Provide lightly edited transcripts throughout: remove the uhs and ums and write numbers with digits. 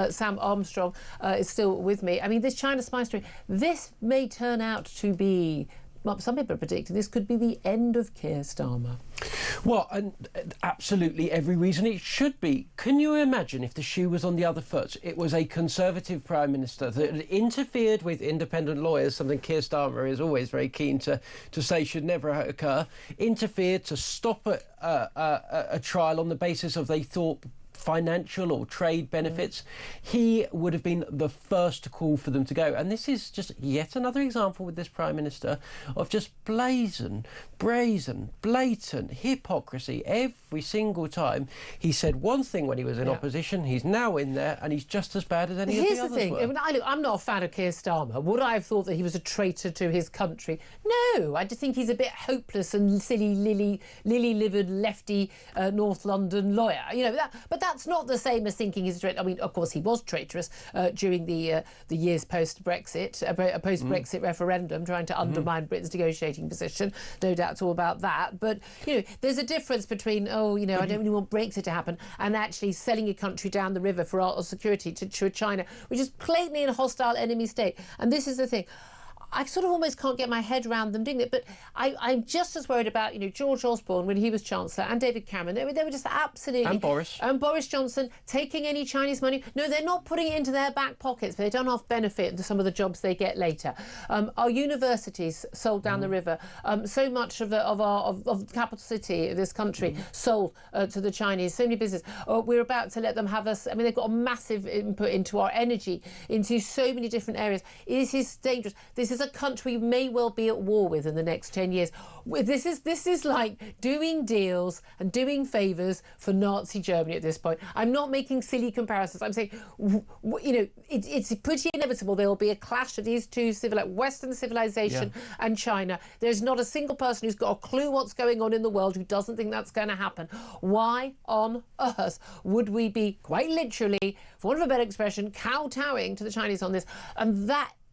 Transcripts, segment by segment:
Sam Armstrong is still with me. I mean, this China spy story, this may turn out to be, well, some people are predicting this could be the end of Keir Starmer. Well, and absolutely every reason it should be. Can you imagine if the shoe was on the other foot? It was a Conservative Prime Minister that interfered with independent lawyers, something Keir Starmer is always very keen to say should never occur, interfered to stop a trial on the basis of, they thought, financial or trade benefits. He would have been the first to call for them to go. And this is just yet another example with this Prime Minister of just brazen, blatant hypocrisy every single time. He said one thing when he was in opposition, he's now in there, and he's just as bad as any of the others. Here's the thing, I'm not a fan of Keir Starmer. Would I have thought that he was a traitor to his country? No, I just think he's a bit hopeless and silly, lily-livered, lefty North London lawyer. You know, but that's not the same as thinking he's a traitor. I mean, of course, he was traitorous during the years post-Brexit, post-Brexit referendum, trying to undermine Britain's negotiating position. No doubt all about that. But, you know, there's a difference between, I don't really want Brexit to happen, and actually selling your country down the river for our security to China, which is blatantly a hostile enemy state. And this is the thing. I sort of almost can't get my head around them doing it, but I'm just as worried about, George Osborne when he was Chancellor, and David Cameron. They were just absolutely... And Boris Johnson taking any Chinese money. No, they're not putting it into their back pockets, but they don't half benefit to some of the jobs they get later. Our universities sold down the river. So much of the capital city of this country sold to the Chinese. So many businesses. We're about to let them have us... I mean, they've got a massive input into our energy, into so many different areas. This is dangerous. This is a country we may well be at war with in the next 10 years. This is like doing deals and doing favours for Nazi Germany at this point. I'm not making silly comparisons. I'm saying, it's pretty inevitable there will be a clash of these two Western civilization and China. There's not a single person who's got a clue what's going on in the world who doesn't think that's going to happen. Why on earth would we be, quite literally, for want of a better expression, kowtowing to the Chinese on this? And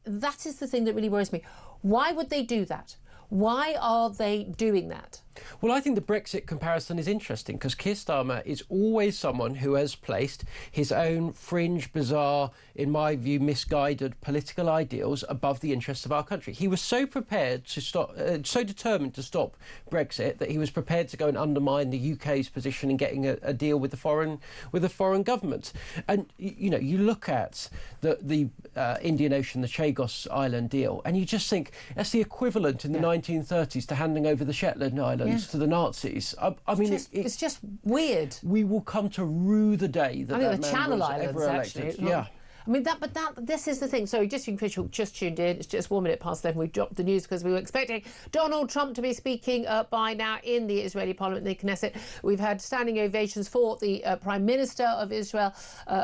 that is the thing that really worries me. Why would they do that? Why are they doing that? Well, I think the Brexit comparison is interesting because Keir Starmer is always someone who has placed his own fringe, bizarre, in my view, misguided political ideals above the interests of our country. He was so prepared to stop, so determined to stop Brexit that he was prepared to go and undermine the UK's position in getting a deal with the foreign government. And you look at the Indian Ocean, the Chagos Island deal, and you just think that's the equivalent in the 1930s to handing over the Shetland Islands to the Nazis. I mean, it's just weird. We will come to rue the day that the Channel Islands, actually. I mean, this is the thing. So just in case you've just tuned in, it's just 1 minute past 11. We've dropped the news because we were expecting Donald Trump to be speaking by now in the Israeli parliament, the Knesset. We've had standing ovations for the Prime Minister of Israel,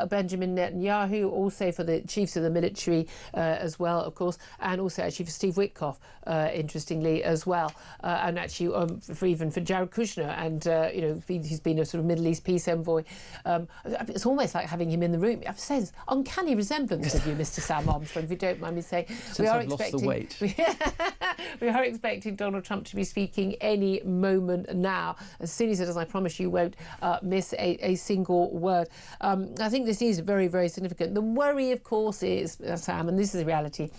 Benjamin Netanyahu, also for the chiefs of the military as well, of course, and also actually for Steve Witkoff, interestingly, as well. And actually even for Jared Kushner. And, he's been a sort of Middle East peace envoy. It's almost like having him in the room. I've said, uncanny resemblance of you, Mr. Sam Armstrong, if you don't mind me saying. We are expecting the weight. We are expecting Donald Trump to be speaking any moment now. As soon as he does, I promise you won't miss a single word. I think this is very, very significant. The worry, of course, is, Sam, and this is the reality,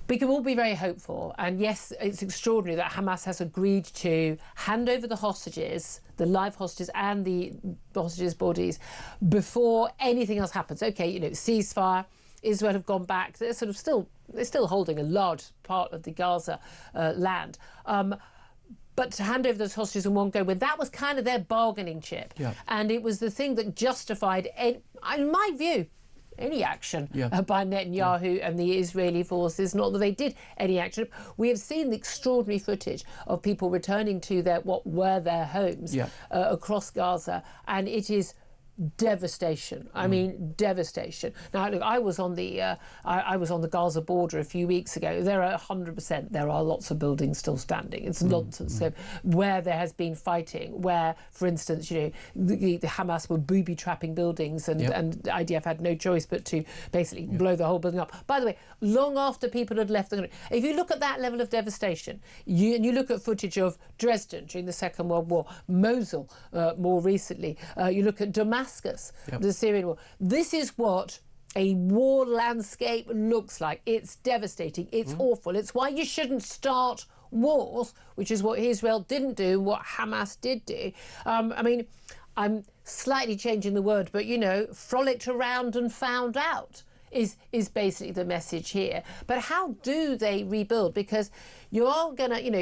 we can all be very hopeful. And yes, it's extraordinary that Hamas has agreed to hand over the hostages, the live hostages and the hostages' bodies before anything else happens. OK, ceasefire. Israel have gone back. They're still holding a large part of the Gaza land. But to hand over those hostages in one go, when that was kind of their bargaining chip. Yeah. And it was the thing that justified, in my view, any action by Netanyahu and the Israeli forces, not that they did any action. We have seen the extraordinary footage of people returning to what were their homes across Gaza, and it is devastation. I mean, devastation. Now, look, I was on the Gaza border a few weeks ago. There are 100%. There are lots of buildings still standing. It's nonsense. So where there has been fighting, where, for instance, the Hamas were booby trapping buildings, and the IDF had no choice but to basically blow the whole building up. By the way, long after people had left the country. If you look at that level of devastation, you look at footage of Dresden during the Second World War, Mosul more recently. You look at Damascus Damascus, the Syrian war. This is what a war landscape looks like. It's devastating. It's awful. It's why you shouldn't start wars, which is what Israel didn't do, what Hamas did do. I mean, I'm slightly changing the word, but, you know, frolicked around and found out is basically the message here. But how do they rebuild? Because you are going to, you know,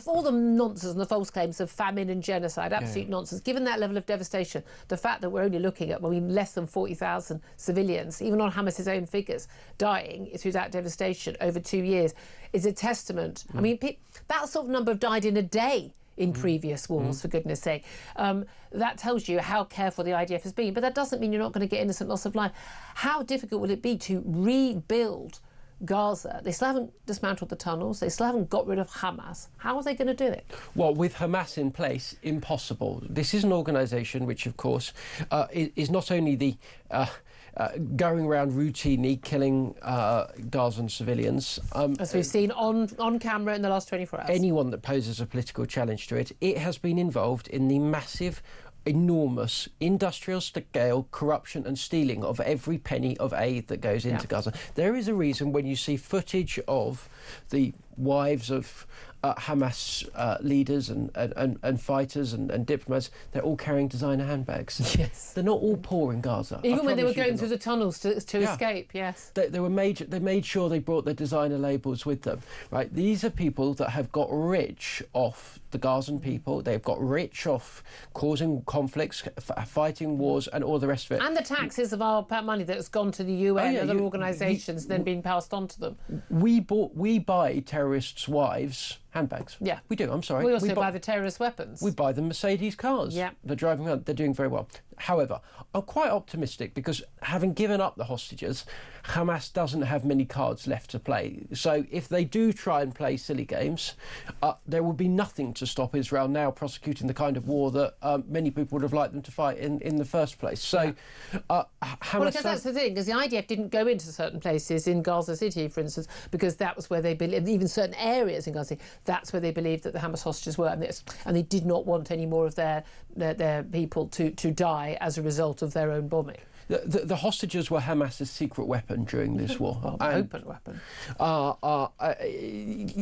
all the nonsense and the false claims of famine and genocide, absolute nonsense. Given that level of devastation, the fact that we're only looking at, less than 40,000 civilians, even on Hamas's own figures, dying through that devastation over 2 years, is a testament. I mean, that sort of number have died in a day in previous wars, for goodness sake. That tells you how careful the IDF has been, but that doesn't mean you're not going to get innocent loss of life. How difficult will it be to rebuild Gaza? They still haven't dismantled the tunnels, they still haven't got rid of Hamas. How are they going to do it? Well, with Hamas in place, impossible. This is an organisation which, of course, is not only the going around routinely killing Gazan civilians. As we've seen on camera in the last 24 hours. Anyone that poses a political challenge to it, it has been involved in the massive, enormous, industrial-scale corruption and stealing of every penny of aid that goes into Gaza. There is a reason when you see footage of the wives of Hamas leaders and fighters and diplomats, they're all carrying designer handbags. Yes. They're not all poor in Gaza. Even when they were going through the tunnels to escape, yes. They made sure they brought their designer labels with them, right? These are people that have got rich off the Gazan people. They've got rich off causing conflicts, fighting wars and all the rest of it. And the taxes of our money that's gone to the UN and other organisations then being passed on to them. We buy terrorists' wives handbags. Yeah. We do, I'm sorry. We also buy the terrorist weapons. We buy them Mercedes cars. Yeah. They're driving around, they're doing very well. However, I'm quite optimistic because having given up the hostages, Hamas doesn't have many cards left to play. So if they do try and play silly games, there will be nothing to stop Israel now prosecuting the kind of war that many people would have liked them to fight in the first place. So Hamas... Well, because that's the thing, because the IDF didn't go into certain places in Gaza City, for instance, because that was where they believed, even certain areas in Gaza City, that's where they believed that the Hamas hostages were, and they did not want any more of their people to die as a result of their own bombing. The hostages were Hamas's secret weapon during this war. Well, open weapon.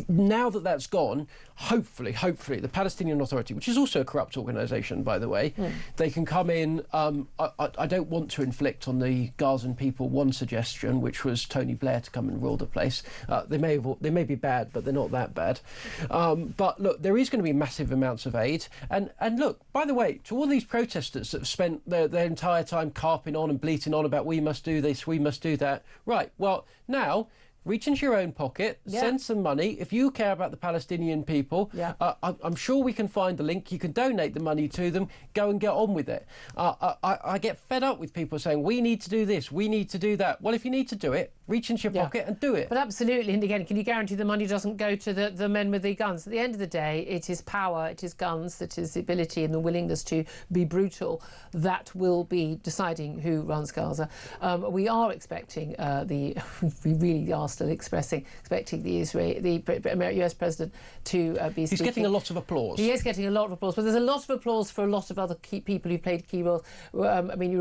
Now that that's gone, hopefully, the Palestinian Authority, which is also a corrupt organisation, by the way, they can come in. I don't want to inflict on the Gazan people one suggestion, which was Tony Blair to come and rule the place. They may be bad, but they're not that bad. But look, there is going to be massive amounts of aid. And look, by the way, to all these protesters that have spent their entire time carping on and bleating on about we must do this, we must do that. Right, well, now reach into your own pocket, send some money. If you care about the Palestinian people, I'm sure we can find the link. You can donate the money to them. Go and get on with it. I get fed up with people saying, we need to do this, we need to do that. Well, if you need to do it, reach into your pocket and do it. But absolutely, and again, can you guarantee the money doesn't go to the men with the guns? At the end of the day, it is power, it is guns, it is the ability and the willingness to be brutal that will be deciding who runs Gaza. We are expecting we really are still expecting the US president to be speaking. He's getting a lot of applause. He is getting a lot of applause, but there's a lot of applause for a lot of other key people who played key roles. I mean,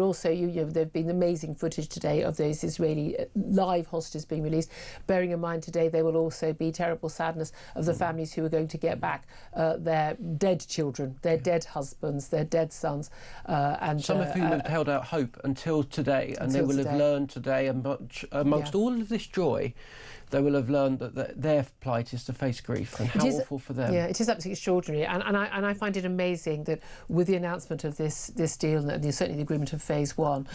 there've been amazing footage today of those Israeli live hostages being released. Bearing in mind today, there will also be terrible sadness of the families who are going to get back their dead children, their dead husbands, their dead sons, and some of whom have held out hope until today, and they will have learned today, amongst all of this joy, they will have learned that their plight is to face grief, and how awful for them. Yeah, it is absolutely extraordinary, and I find it amazing that with the announcement of this deal, and certainly the agreement of Phase 1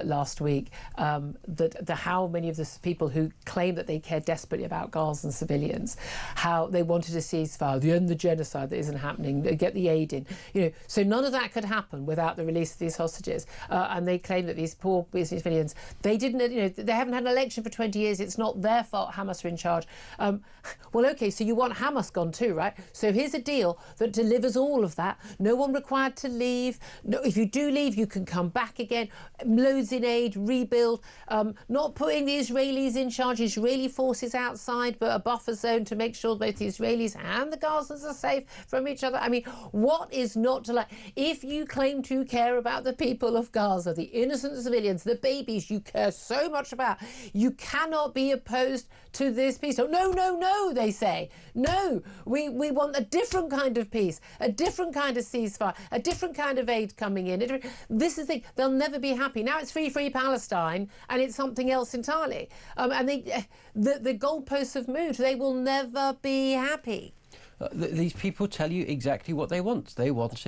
last week, that how many of the people who claim that they care desperately about Gazan civilians, how they wanted a ceasefire, the end the genocide that isn't happening, get the aid in, so none of that could happen without the release of these hostages, and they claim that these poor civilians, they haven't had an election for 20 years. It's not their their fault. Hamas are in charge. Well, OK, so you want Hamas gone too, right? So here's a deal that delivers all of that. No one required to leave. No, if you do leave, you can come back again. Loads in aid, rebuild. Not putting the Israelis in charge. Israeli forces outside, but a buffer zone to make sure both the Israelis and the Gazans are safe from each other. I mean, what is not to like? If you claim to care about the people of Gaza, the innocent civilians, the babies you care so much about, you cannot be opposed to this peace. Oh, no, no, no, they say. No, we want a different kind of peace, a different kind of ceasefire, a different kind of aid coming in. This is the thing. They'll never be happy. Now it's free Palestine, and it's something else entirely. And the goalposts have moved. They will never be happy. These people tell you exactly what they want. They want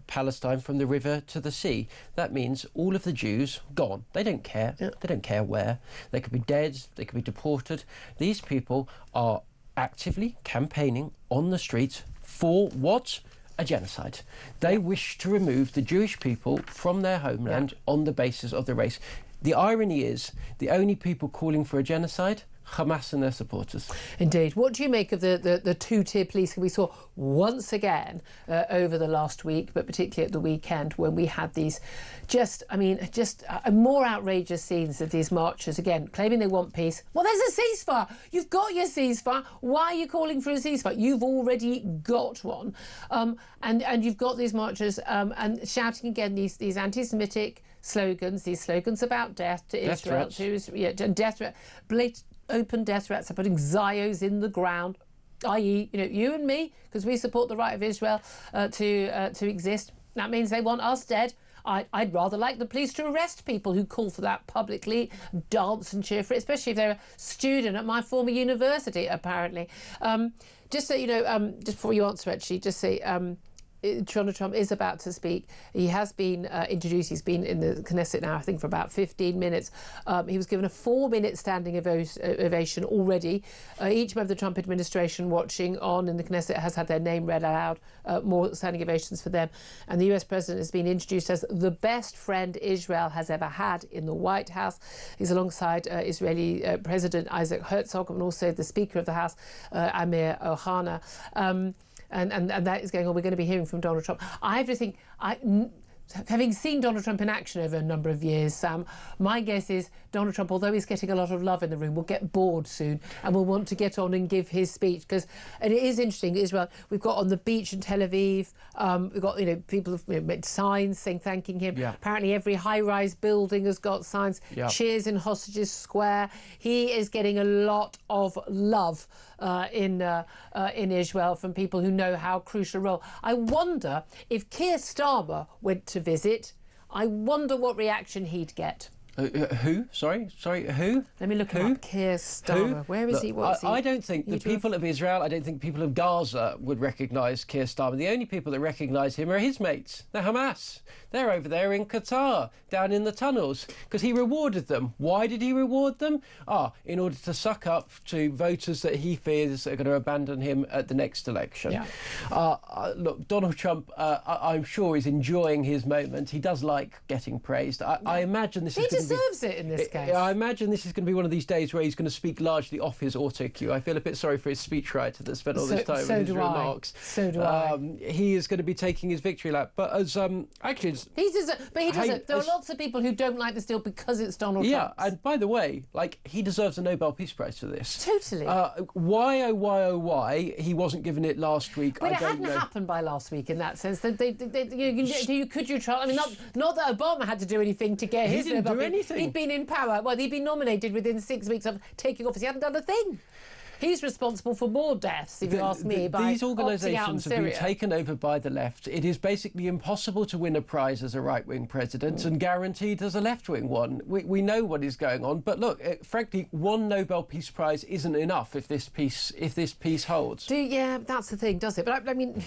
Palestine from the river to the sea. That means all of the Jews gone. They don't care. Yeah. They don't care where. They could be dead. They could be deported. These people are actively campaigning on the streets for what? A genocide. They wish to remove the Jewish people from their homeland on the basis of the race. The irony is, the only people calling for a genocide, Hamas and their supporters. Indeed. What do you make of the two-tier policing we saw once again over the last week, but particularly at the weekend when we had these more outrageous scenes of these marchers, again, claiming they want peace. Well, there's a ceasefire. You've got your ceasefire. Why are you calling for a ceasefire? You've already got one. And you've got these marchers and shouting again these anti-Semitic slogans, these slogans about death to Israel, death threats, open death threats are putting Zios in the ground, i.e., you and me, because we support the right of Israel to exist. That means they want us dead. I'd rather like the police to arrest people who call for that publicly, dance and cheer for it, especially if they're a student at my former university, apparently. Just so you know, just before you answer, actually, just say... Donald Trump is about to speak. He has been introduced. He's been in the Knesset now, I think, for about 15 minutes. He was given a 4-minute standing ovation already. Each member of the Trump administration watching on in the Knesset has had their name read aloud. More standing ovations for them. And the US president has been introduced as the best friend Israel has ever had in the White House. He's alongside Israeli President Isaac Herzog and also the Speaker of the House, Amir Ohana. And that is going on. We're going to be hearing from Donald Trump. I have to think, having seen Donald Trump in action over a number of years, Sam, my guess is Donald Trump, although he's getting a lot of love in the room, will get bored soon and will want to get on and give his speech. Because it is interesting, Israel, we've got on the beach in Tel Aviv, we've got, people have made signs thanking him. Yeah. Apparently every high-rise building has got signs. Yeah. Cheers in Hostages Square. He is getting a lot of love in Israel from people who know how crucial a role. I wonder if Keir Starmer went to visit, I wonder what reaction he'd get. Who? Sorry, who? Let me look him up. Keir Starmer. Who? Where is he? What's he? I don't think the people of Israel, I don't think people of Gaza would recognise Keir Starmer. The only people that recognise him are his mates, the Hamas. They're over there in Qatar, down in the tunnels, because he rewarded them. Why did he reward them? In order to suck up to voters that he fears are going to abandon him at the next election. Yeah. Look, Donald Trump, I'm sure, is enjoying his moment. He does like getting praised. I imagine this is going to deserves it in this case. I imagine this is going to be one of these days where he's going to speak largely off his auto cue. I feel a bit sorry for his speechwriter that spent all this time with his remarks. So do I. He is going to be taking his victory lap. But as actually, he doesn't. There are lots of people who don't like this deal because it's Donald Trump. Yeah, and by the way, he deserves a Nobel Peace Prize for this. Totally. Why he wasn't given it last week? But I don't know. It hadn't happened by last week in that sense. Could you try? I mean, not that Obama had to do anything to get his Nobel Peace. He'd been in power. Well, he'd been nominated within 6 weeks of taking office. He hadn't done a thing. He's responsible for more deaths, if you ask me, by these organisations have been taken over by the left. It is basically impossible to win a prize as a right-wing president and guaranteed as a left-wing one. We know what is going on, but look, frankly, one Nobel Peace Prize isn't enough if this peace holds. Yeah, that's the thing, does it? But I mean,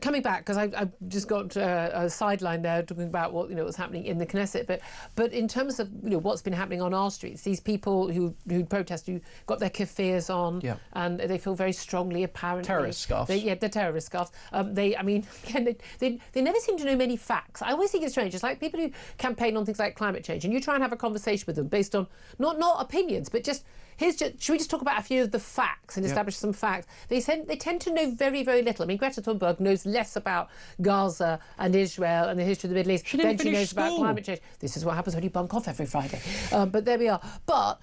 coming back, because I've just got a sideline there talking about what's happening in the Knesset, but in terms of what's been happening on our streets, these people who protest, who got their kafirs on. Yeah. and they feel very strongly, apparently. Terrorist scarves. The terrorist scarves. I mean, again, they never seem to know many facts. I always think it's strange. It's like people who campaign on things like climate change, and you try and have a conversation with them based on not opinions, but just should we just talk about a few of the facts and establish some facts? They tend to know very, very little. I mean, Greta Thunberg knows less about Gaza and Israel and the history of the Middle East than she knows about climate change. This is what happens when you bunk off every Friday. But there we are. But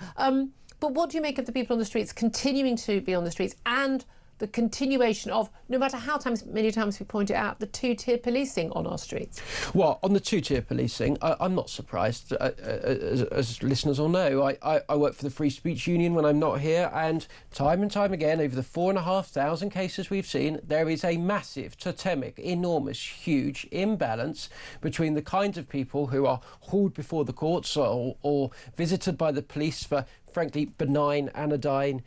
what do you make of the people on the streets continuing to be on the streets, and the continuation of, no matter how many times we point it out, the two-tier policing on our streets? Well, on the two-tier policing, I'm not surprised. As listeners all know, I work for the Free Speech Union when I'm not here, and time again, over the 4,500 cases we've seen, there is a massive, totemic, enormous, huge imbalance between the kinds of people who are hauled before the courts or visited by the police for frankly benign, anodyne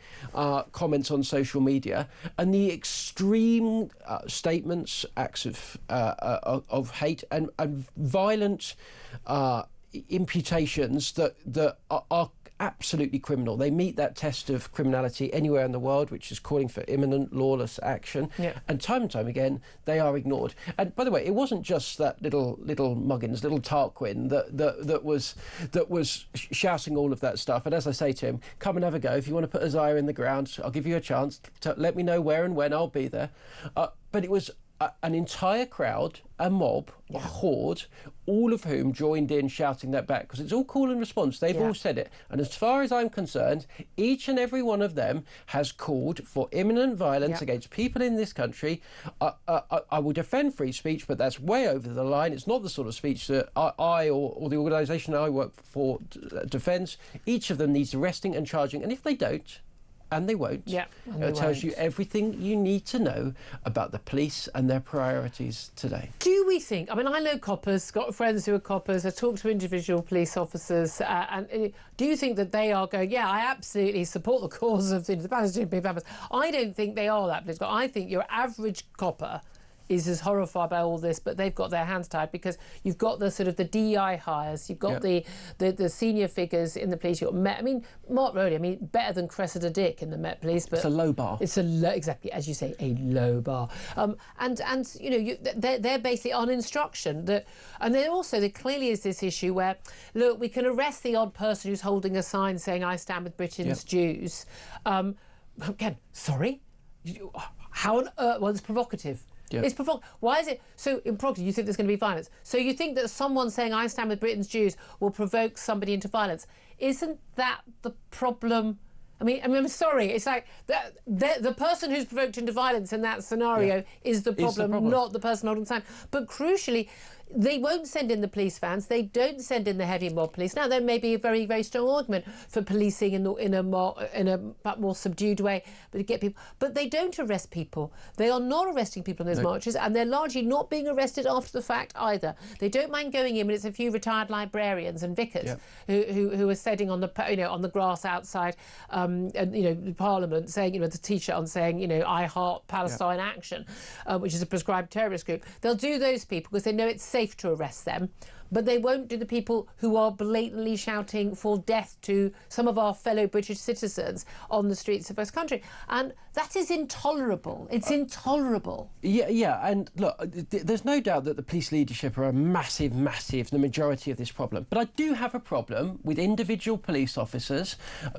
comments on social media, and the extreme statements, acts of hate and violent imputations that are absolutely criminal. They meet that test of criminality anywhere in the world, which is calling for imminent lawless action. And time again, they are ignored. And by the way, it wasn't just that little Muggins, little Tarquin that was shouting all of that stuff. And as I say to him, come and have a go. If you want to put Isaiah in the ground, I'll give you a chance to let me know where and when, I'll be there. But it was an entire crowd, a mob, a horde, all of whom joined in shouting that back, because it's all call and response. They've all said it. And as far as I'm concerned, each and every one of them has called for imminent violence against people in this country. I will defend free speech, but that's way over the line. It's not the sort of speech that I or the organisation I work for defends. Each of them needs arresting and charging. And if they don't, and they won't. It tells you everything you need to know about the police and their priorities today. Do we think, I mean, I know coppers, got friends who are coppers, I talk to individual police officers, and do you think that they are going, I absolutely support the cause of the Palestinian people? I don't think they are that political. I think your average copper is as horrified by all this, but they've got their hands tied, because you've got the sort of the DEI hires, you've got the senior figures in the police. You've got Met. I mean, Mark Rowley, I mean, better than Cressida Dick in the Met Police, but it's a low bar. It's exactly as you say, a low bar. And you know, they're basically on instruction that, and then also there clearly is this issue where, look, we can arrest the odd person who's holding a sign saying "I stand with Britain's Jews." Again, sorry, how on earth? Well, it's provocative. It's why is it so provocative? You think there's going to be violence? So you think that someone saying "I stand with Britain's Jews" will provoke somebody into violence? Isn't that the problem? I mean, I'm sorry. It's like the person who's provoked into violence in that scenario is the problem, not the person holding the sign. But crucially, they won't send in the police vans. They don't send in the heavy mob police. Now, there may be a very, very strong argument for policing in a more subdued way, but to get people. But they don't arrest people. They are not arresting people in those marches, and they're largely not being arrested after the fact either. They don't mind going in when it's a few retired librarians and vicars who are sitting on the grass outside, Parliament, saying, the T-shirt on saying, "I heart Palestine action," which is a prescribed terrorist group. They'll do those people because they know it's safe to arrest them, but they won't do the people who are blatantly shouting for death to some of our fellow British citizens on the streets of this country. And that is intolerable. It's intolerable. And look, there's no doubt that the police leadership are a massive, the majority of this problem. But I do have a problem with individual police officers,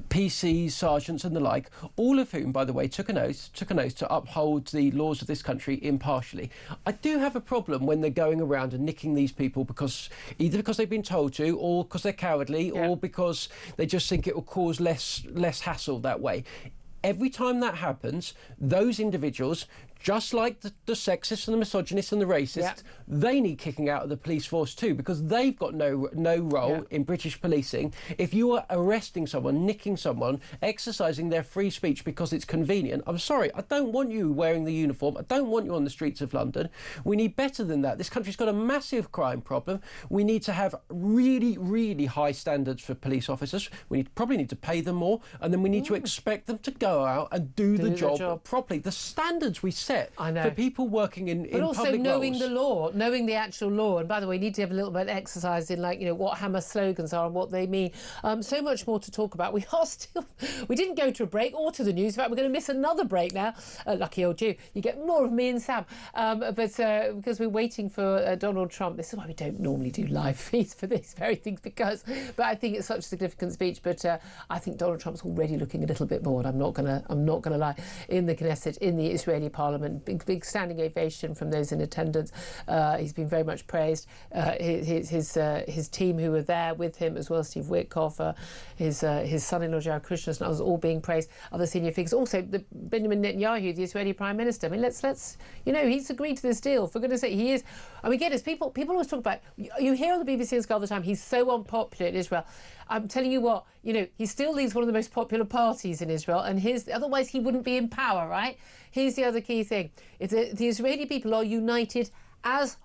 PCs, sergeants and the like, all of whom, by the way, took an oath to uphold the laws of this country impartially. I do have a problem when they're going around and nicking these people either because they've been told to, or because they're cowardly, or because they just think it will cause less hassle that way. Every time that happens, those individuals, just like the sexists and the misogynists and the racists, they need kicking out of the police force too, because they've got no role in British policing. If you are arresting someone, nicking someone, exercising their free speech because it's convenient, I'm sorry, I don't want you wearing the uniform. I don't want you on the streets of London. We need better than that. This country's got a massive crime problem. We need to have really high standards for police officers. We probably need to pay them more, and then we need to expect them to go out and do the job properly. The standards we set for people working in public roles. But also knowing the law, knowing the actual law. And by the way, we need to have a little bit of exercise in, like, what Hamas slogans are and what they mean. So much more to talk about. We didn't go to a break or to the news. In fact, we're going to miss another break now. Lucky old you. You get more of me and Sam. But because we're waiting for Donald Trump. This is why we don't normally do live feeds for these very things, but I think it's such a significant speech. But I think Donald Trump's already looking a little bit bored. I'm not gonna lie. In the Knesset, in the Israeli Parliament, big standing ovation from those in attendance. He's been very much praised. His team who were there with him as well, Steve Witkoff, his son-in-law Jared Kushner, and others, all being praised. Other senior figures, also Benjamin Netanyahu, the Israeli Prime Minister. I mean, let's he's agreed to this deal. For goodness sake, he is. I mean, get this. People always talk about. You hear on the BBC all the time. He's so unpopular in Israel. I'm telling you what. He still leads one of the most popular parties in Israel, and otherwise he wouldn't be in power, right? Here's the other key thing: the Israeli people are united as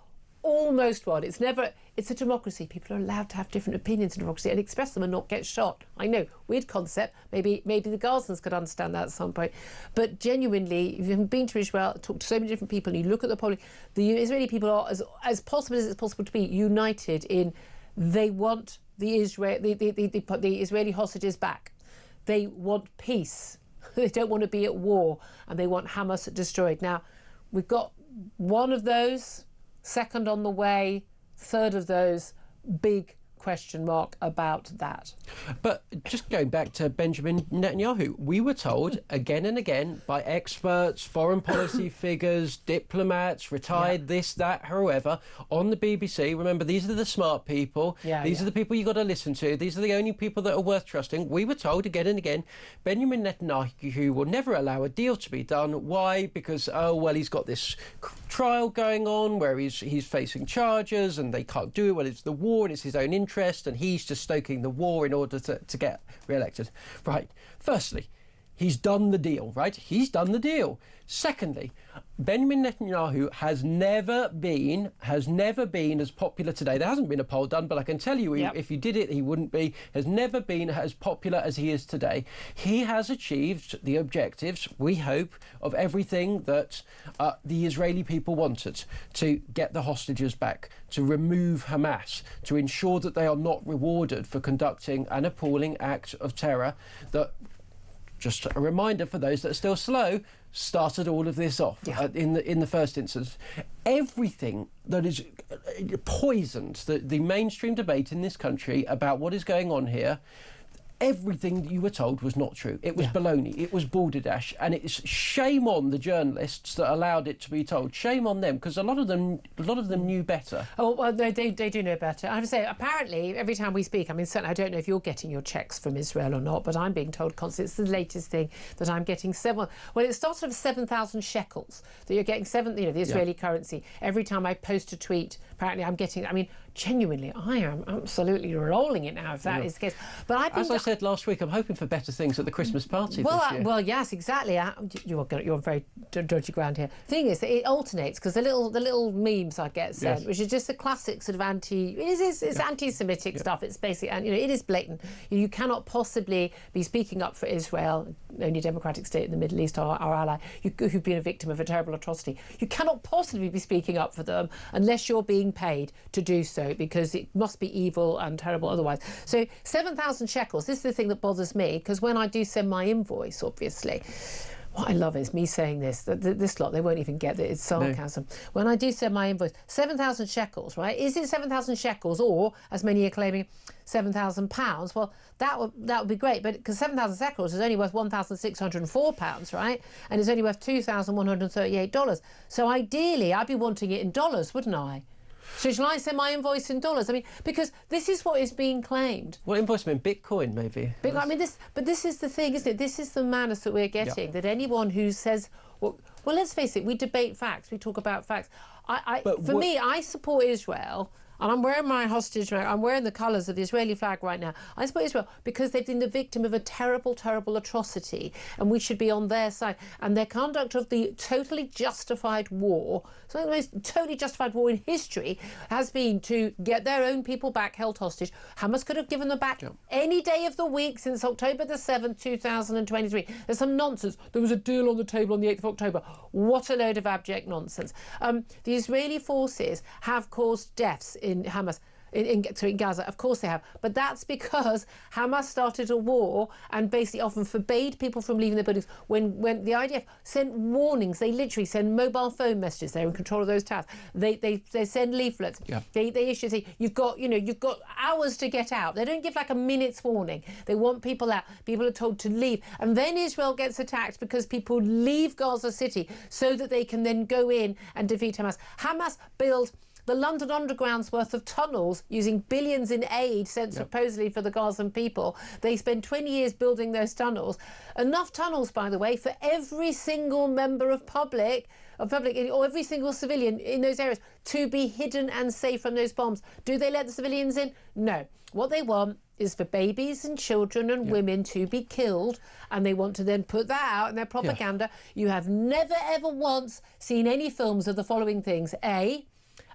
almost one. It's a democracy. People are allowed to have different opinions in democracy and express them and not get shot. I know, weird concept. Maybe the Gazans could understand that at some point. But genuinely, if you've been to Israel, talked to so many different people, and you look at the polling, the Israeli people are, as possible as it's possible to be, united in they want the Israeli hostages back. They want peace. They don't want to be at war, and they want Hamas destroyed. Now, we've got one of those, second on the way, third of those, big question mark about that. But just going back to Benjamin Netanyahu, we were told again and again by experts, foreign policy figures, diplomats, retired this, that, whoever, on the BBC, remember, these are the smart people, these are the people you've got to listen to, these are the only people that are worth trusting. We were told again and again, Benjamin Netanyahu will never allow a deal to be done. Why? Because, he's got this trial going on where he's facing charges and they can't do it. Well, it's the war and it's his own interest, and he's just stoking the war in order to get re-elected. Right. Firstly, he's done the deal, right? He's done the deal. Secondly, Benjamin Netanyahu has never been as popular today. There hasn't been a poll done, but I can tell you, if you did it, he wouldn't be. Has never been as popular as he is today. He has achieved the objectives, we hope, of everything that the Israeli people wanted: to get the hostages back, to remove Hamas, to ensure that they are not rewarded for conducting an appalling act of terror that, just a reminder for those that are still slow, started all of this off in the first instance. Everything that is poisoned the mainstream debate in this country about what is going on here. Everything you were told was not true. It was baloney. It was balderdash, and it's shame on the journalists that allowed it to be told. Shame on them, because a lot of them knew better. Oh well, they do know better. I have to say, apparently, every time we speak, I mean, certainly, I don't know if you're getting your checks from Israel or not, but I'm being told constantly. It's the latest thing that I'm getting. It starts with 7,000 shekels that you're getting. The Israeli currency. Every time I post a tweet, apparently I'm getting. I mean, genuinely, I am absolutely rolling it now, if that is the case. But I think, as I said last week, I'm hoping for better things at the Christmas party this year. Well, yes, exactly. You're on very dodgy ground here. The thing is that it alternates, because the little memes I get sent, which is just the classic sort of anti-Semitic stuff. It's basically, it is blatant. You cannot possibly be speaking up for Israel, only democratic state in the Middle East, our ally, who've been a victim of a terrible atrocity. You cannot possibly be speaking up for them unless you're being paid to do so, because it must be evil and terrible otherwise. So 7,000 shekels, this is the thing that bothers me, because when I do send my invoice, obviously, what I love is me saying this lot, they won't even get it, it's sarcasm. No. When I do send my invoice, 7,000 shekels, right? Is it 7,000 shekels, or, as many are claiming, £7,000? Well, that would be great, but because 7,000 shekels is only worth £1,604, right? And it's only worth $2,138. So ideally, I'd be wanting it in dollars, wouldn't I? So shall I send my invoice in dollars? I mean, because this is what is being claimed. Well, invoice in Bitcoin, maybe. I mean, this is the thing, isn't it? This is the madness that we're getting, that anyone who says, well, let's face it, we debate facts, we talk about facts. For me, I support Israel. And I'm wearing my hostage, I'm wearing the colours of the Israeli flag right now. I support Israel because they've been the victim of a terrible, terrible atrocity, and we should be on their side. And their conduct of the totally justified war, some of the most totally justified war in history, has been to get their own people back held hostage. Hamas could have given them back any day of the week since October the 7th, 2023. There's some nonsense. There was a deal on the table on the 8th of October. What a load of abject nonsense. The Israeli forces have caused deaths in Hamas. In Gaza, of course they have, but that's because Hamas started a war and basically often forbade people from leaving their buildings. When the IDF sent warnings, they literally send mobile phone messages. They're in control of those towers. They send leaflets. Yeah. They issue say you've got hours to get out. They don't give like a minute's warning. They want people out. People are told to leave, and then Israel gets attacked because people leave Gaza City so that they can then go in and defeat Hamas. Hamas build the London Underground's worth of tunnels using billions in aid sent supposedly for the Gazan people. They spend 20 years building those tunnels. Enough tunnels, by the way, for every single member of public or every single civilian in those areas to be hidden and safe from those bombs. Do they let the civilians in? No. What they want is for babies and children and women to be killed, and they want to then put that out in their propaganda. You have never, ever once seen any films of the following things. A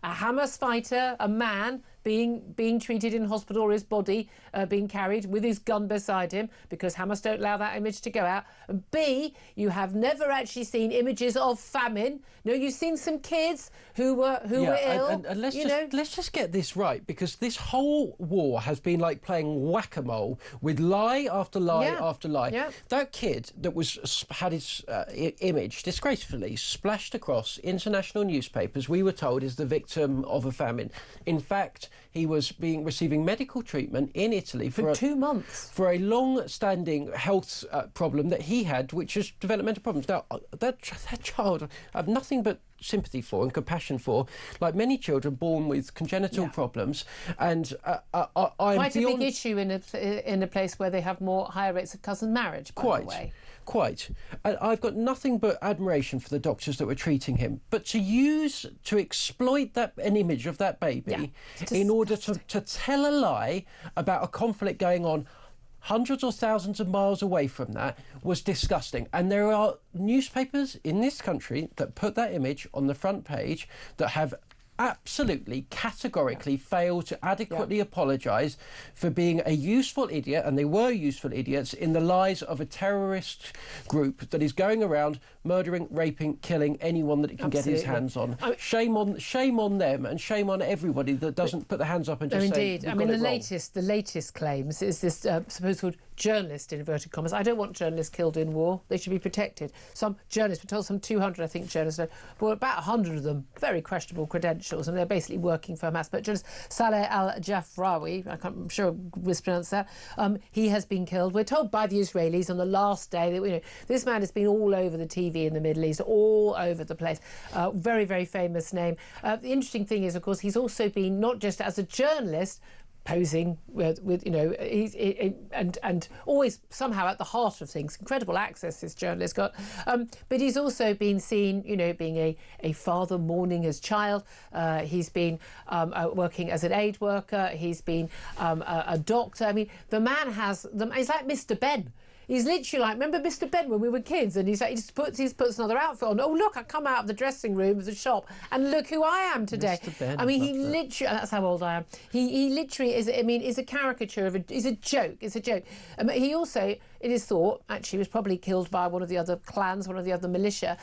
Hamas fighter, a man, being treated in hospital, or his body being carried with his gun beside him, because Hamas don't allow that image to go out. And B, you have never actually seen images of famine. No, you've seen some kids who were ill. And let's just get this right, because this whole war has been like playing whack-a-mole with lie after lie after lie. Yeah. That kid that had his image disgracefully splashed across international newspapers, we were told, is the victim of a famine. In fact, he was receiving medical treatment in Italy for 2 months for a long-standing health problem that he had, which is developmental problems. Now, that child, I have nothing but sympathy for and compassion for, like many children born with congenital problems. And I'm quite a big issue in a place where they have higher rates of cousin marriage, by the way. Quite. And I've got nothing but admiration for the doctors that were treating him. But to exploit an image of that baby in order to tell a lie about a conflict going on hundreds or thousands of miles away from that was disgusting. And there are newspapers in this country that put that image on the front page that have absolutely categorically failed to adequately apologise for being a useful idiot, and they were useful idiots, in the lies of a terrorist group that is going around murdering, raping, killing anyone that it can get his hands on. Shame on them, and shame on everybody that doesn't put their hands up and just say, indeed. I mean, the latest claims is this supposed journalist, in inverted commas. I don't want journalists killed in war. They should be protected. Some journalists, we're told some 200, I think, journalists, but about 100 of them, very questionable credentials, and they're basically working for Hamas. But journalist Saleh al-Jafrawi, I'm sure I mispronounced that, he has been killed. We're told by the Israelis on the last day that this man has been all over the TV in the Middle East, all over the place. Very, very famous name. The interesting thing is, of course, he's also been, not just as a journalist, posing and always somehow at the heart of things. Incredible access this journalist got, but he's also been seen, being a father mourning his child. He's been working as an aid worker. He's been a doctor. I mean, the man he's like Mr. Ben. He's literally like, remember Mr. Ben when we were kids? And he's like, he just puts another outfit on. Oh, look, I come out of the dressing room of the shop and look who I am today. Mr. Ben, I mean, he literally, that's how old I am. He literally is, is a caricature of he's a joke. It's a joke. He also, it is thought, actually was probably killed by one of the other clans, one of the other militia.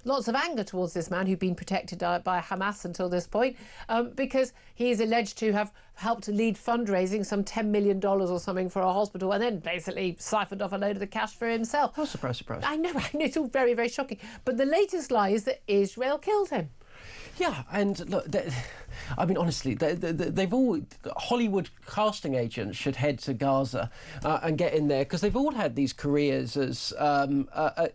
Lots of anger towards this man who'd been protected by Hamas until this point, because he is alleged to have helped to lead fundraising, some $10 million or something, for a hospital, and then basically siphoned off a load of the cash for himself. Oh, surprise. I know, it's all very, very shocking. But the latest lie is that Israel killed him. Yeah, and look, I mean, honestly, they've all, Hollywood casting agents should head to Gaza and get in there, because they've all had these careers as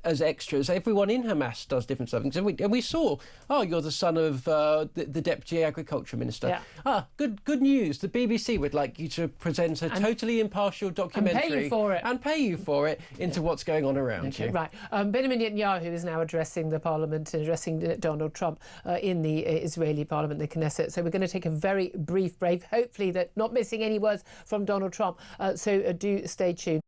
extras. Everyone in Hamas does different stuff. And we saw, you're the son of the Deputy Agriculture Minister. Yeah. Good news. The BBC would like you to present a totally impartial documentary. And pay you for it. Into what's going on around you. Right. Benjamin Netanyahu is now addressing the Parliament, addressing Donald Trump in the Israeli Parliament, the Knesset, So we're going to take a very brief break, hopefully that not missing any words from Donald Trump. So do stay tuned.